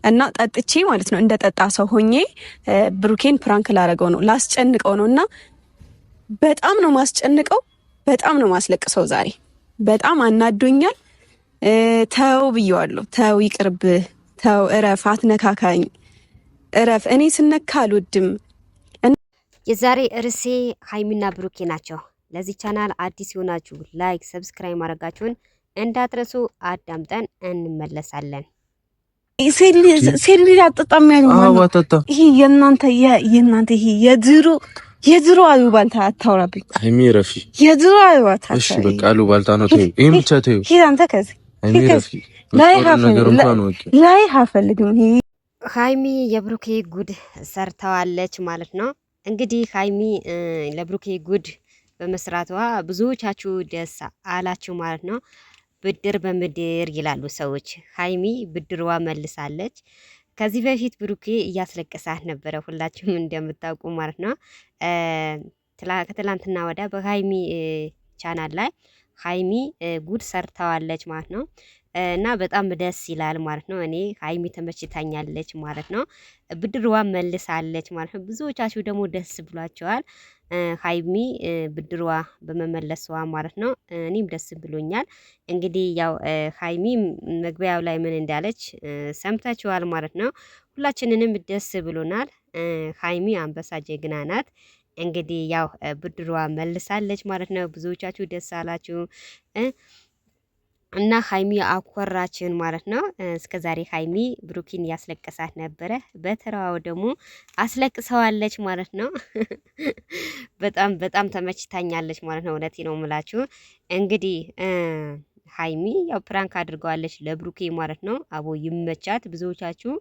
እና ጠጥቼ ማለት ነው እንደ ጠጣ ሰው ሆኜ ብሩኬን ፕራንክ ላረገው ነው ላስጨንቀው ነው። እና በጣም ነው ማስጨንቀው፣ በጣም ነው ማስለቅሰው። ዛሬ በጣም አናዶኛል። ተው ብየዋለሁ። ተው ይቅርብ፣ ተው እረፍ፣ አትነካካኝ፣ እረፍ። እኔ ስነካ አልወድም። የዛሬ ርዕሴ ሀይሚና ብሩኬ ናቸው። ለዚህ ቻናል አዲስ የሆናችሁ ላይክ፣ ሰብስክራይብ ማድረጋችሁን እንዳትረሱ። አዳምጠን እንመለሳለን። ሴሊ አጠጣም ያሉ ይሄ የእናንተ ይሄ የድሮ አሉባልታ አታውራብኝ። ሀይሚ ረፊ የድሮ አሉባልታ። እሺ በቃ አሉባልታ ነው። ተይው፣ ይሄን ብቻ ተይው። ሂድ አንተ ከዚህ ሀይሚ ረፊ ላይ አፈልግም። ሀይሚ የብሩኬ ጉድ ሰርተዋለች ማለት ነው። እንግዲህ ሀይሚ ለብሩኬ ጉድ በመስራቷ ብዙዎቻችሁ ደስ አላችሁ ማለት ነው። ብድር በምድር ይላሉ ሰዎች። ሀይሚ ብድሯ መልሳለች። ከዚህ በፊት ብሩኬ እያስለቀሳት ነበረ፣ ሁላችሁም እንደምታውቁ ማለት ነው። ከትላንትና ወዳ በሀይሚ ቻናል ላይ ሀይሚ ጉድ ሰርተዋለች ማለት ነው። እና በጣም ደስ ይላል ማለት ነው። እኔ ሀይሚ ተመችታኛለች ማለት ነው። ብድርዋ መልሳለች ማለት ነው። ብዙዎቻችሁ ደግሞ ደስ ብሏቸዋል ሀይሚ ብድርዋ በመመለሷ ማለት ነው። እኔም ደስ ብሎኛል። እንግዲህ ያው ሀይሚ መግቢያው ላይ ምን እንዳለች ሰምታችኋል ማለት ነው። ሁላችንንም ደስ ብሎናል። ሀይሚ አንበሳ ጀግና ናት። እንግዲህ ያው ብድሯ መልሳለች ማለት ነው። ብዙዎቻችሁ ደስ አላችሁ እና ሀይሚ አኮራችን ማለት ነው። እስከ ዛሬ ሀይሚ ብሩኪን ያስለቀሳት ነበረ፣ በተራው ደግሞ አስለቅሰዋለች ማለት ነው። በጣም ተመችታኛለች ማለት ነው። እውነቴ ነው የምላችሁ። እንግዲህ ሀይሚ ያው ፕራንክ አድርገዋለች ለብሩኬ ማለት ነው። አቦ ይመቻት። ብዙዎቻችሁ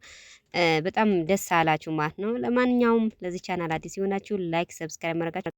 በጣም ደስ አላችሁ ማለት ነው። ለማንኛውም ለዚህ ቻናል አዲስ የሆናችሁ ላይክ፣ ሰብስክራይብ ማድረጋችሁ